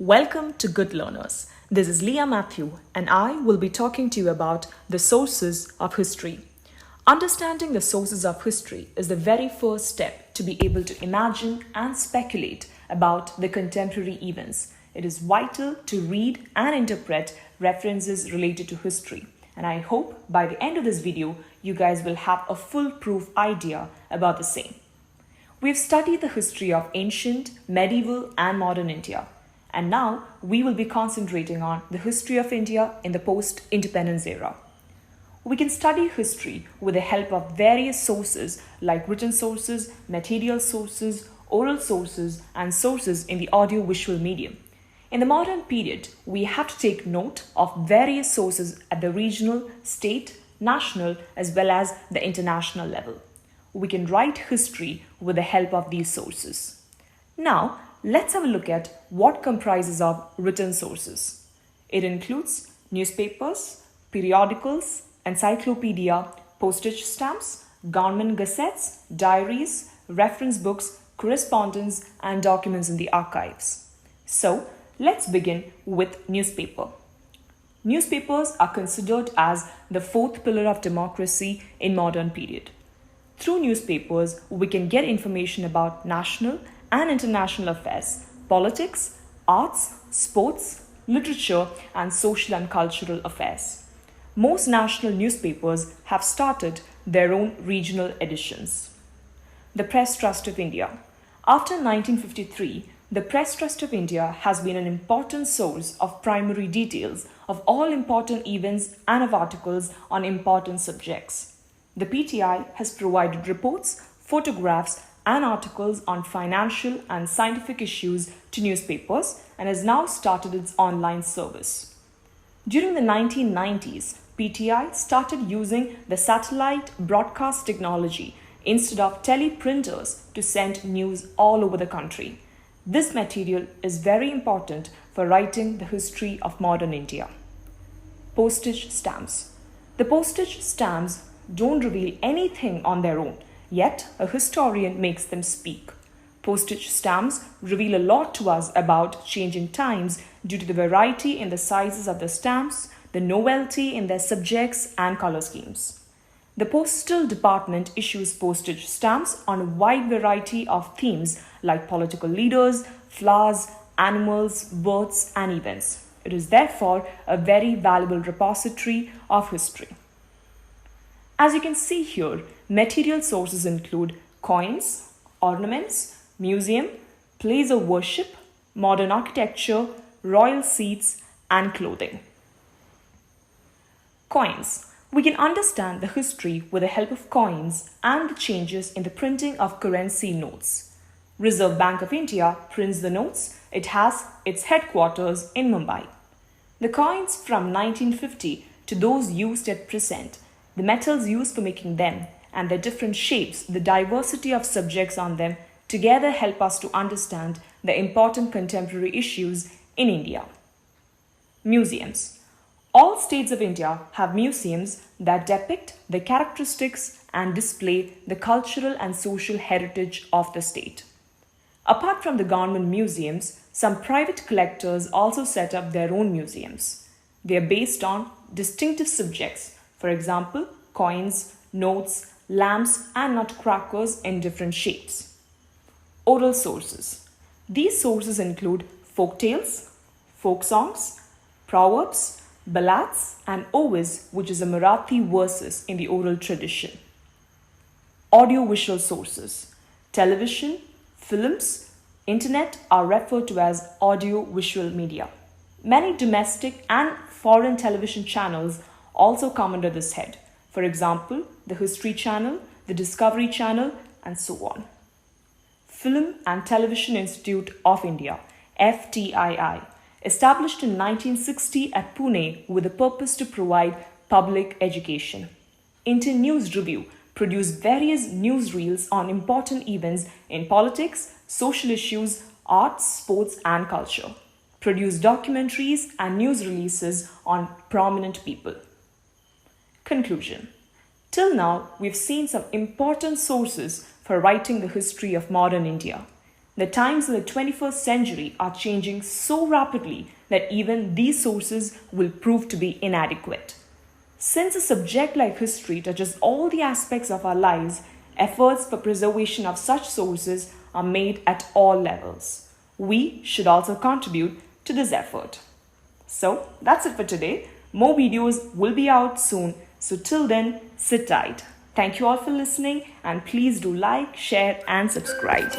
Welcome to Good Learners. This is Leah Matthew, and I will be talking to you about the sources of history. Understanding the sources of history is the very first step to be able to imagine and speculate about the contemporary events. It is vital to read and interpret references related to history. And I hope by the end of this video, you guys will have a foolproof idea about the same. We've studied the history of ancient, medieval, and modern India. And now we will be concentrating on the history of India in the post-independence era. We can study history with the help of various sources like written sources, material sources, oral sources, and sources in the audio-visual medium. In the modern period, we have to take note of various sources at the regional, state, national, as well as the international level. We can write history with the help of these sources. Now, let's have a look at what comprises of written sources. It includes newspapers, periodicals, encyclopedia, postage stamps, government gazettes, diaries, reference books, correspondence, and documents in the archives. So, let's begin with newspaper. Newspapers are considered as the fourth pillar of democracy in modern period. Through newspapers, we can get information about national and international affairs, politics, arts, sports, literature, and social and cultural affairs. Most national newspapers have started their own regional editions. The Press Trust of India. After 1953, the Press Trust of India has been an important source of primary details of all important events and of articles on important subjects. The PTI has provided reports, photographs, and articles on financial and scientific issues to newspapers and has now started its online service. During the 1990s, PTI started using the satellite broadcast technology instead of teleprinters to send news all over the country. This material is very important for writing the history of modern India. Postage stamps. The postage stamps don't reveal anything on their own. Yet, a historian makes them speak. Postage stamps reveal a lot to us about changing times due to the variety in the sizes of the stamps, the novelty in their subjects and color schemes. The Postal Department issues postage stamps on a wide variety of themes like political leaders, flowers, animals, birds, and events. It is therefore a very valuable repository of history. As you can see here, material sources include coins, ornaments, museum, places of worship, modern architecture, royal seats, and clothing. Coins. We can understand the history with the help of coins and the changes in the printing of currency notes. Reserve Bank of India prints the notes. It has its headquarters in Mumbai. The coins from 1950 to those used at present, the metals used for making them, and their different shapes, the diversity of subjects on them, together help us to understand the important contemporary issues in India. Museums. All states of India have museums that depict the characteristics and display the cultural and social heritage of the state. Apart from the government museums, some private collectors also set up their own museums. They are based on distinctive subjects. For example, coins, notes, lamps, and nutcrackers in different shapes. Oral sources. These sources include folk tales, folk songs, proverbs, ballads, and ovis, which is a Marathi verses in the oral tradition. Audio-visual sources. Television, films, internet are referred to as audio-visual media. Many domestic and foreign television channels also come under this head. For example, the History Channel, the Discovery Channel, and so on. Film and Television Institute of India, FTII, established in 1960 at Pune with the purpose to provide public education. Inter News Review produced various newsreels on important events in politics, social issues, arts, sports, and culture. Produced documentaries and news releases on prominent people. Conclusion. Till now, we've seen some important sources for writing the history of modern India. The times in the 21st century are changing so rapidly that even these sources will prove to be inadequate. Since a subject like history touches all the aspects of our lives, efforts for preservation of such sources are made at all levels. We should also contribute to this effort. So that's it for today. More videos will be out soon. So till then, sit tight. Thank you all for listening and please do like, share and subscribe.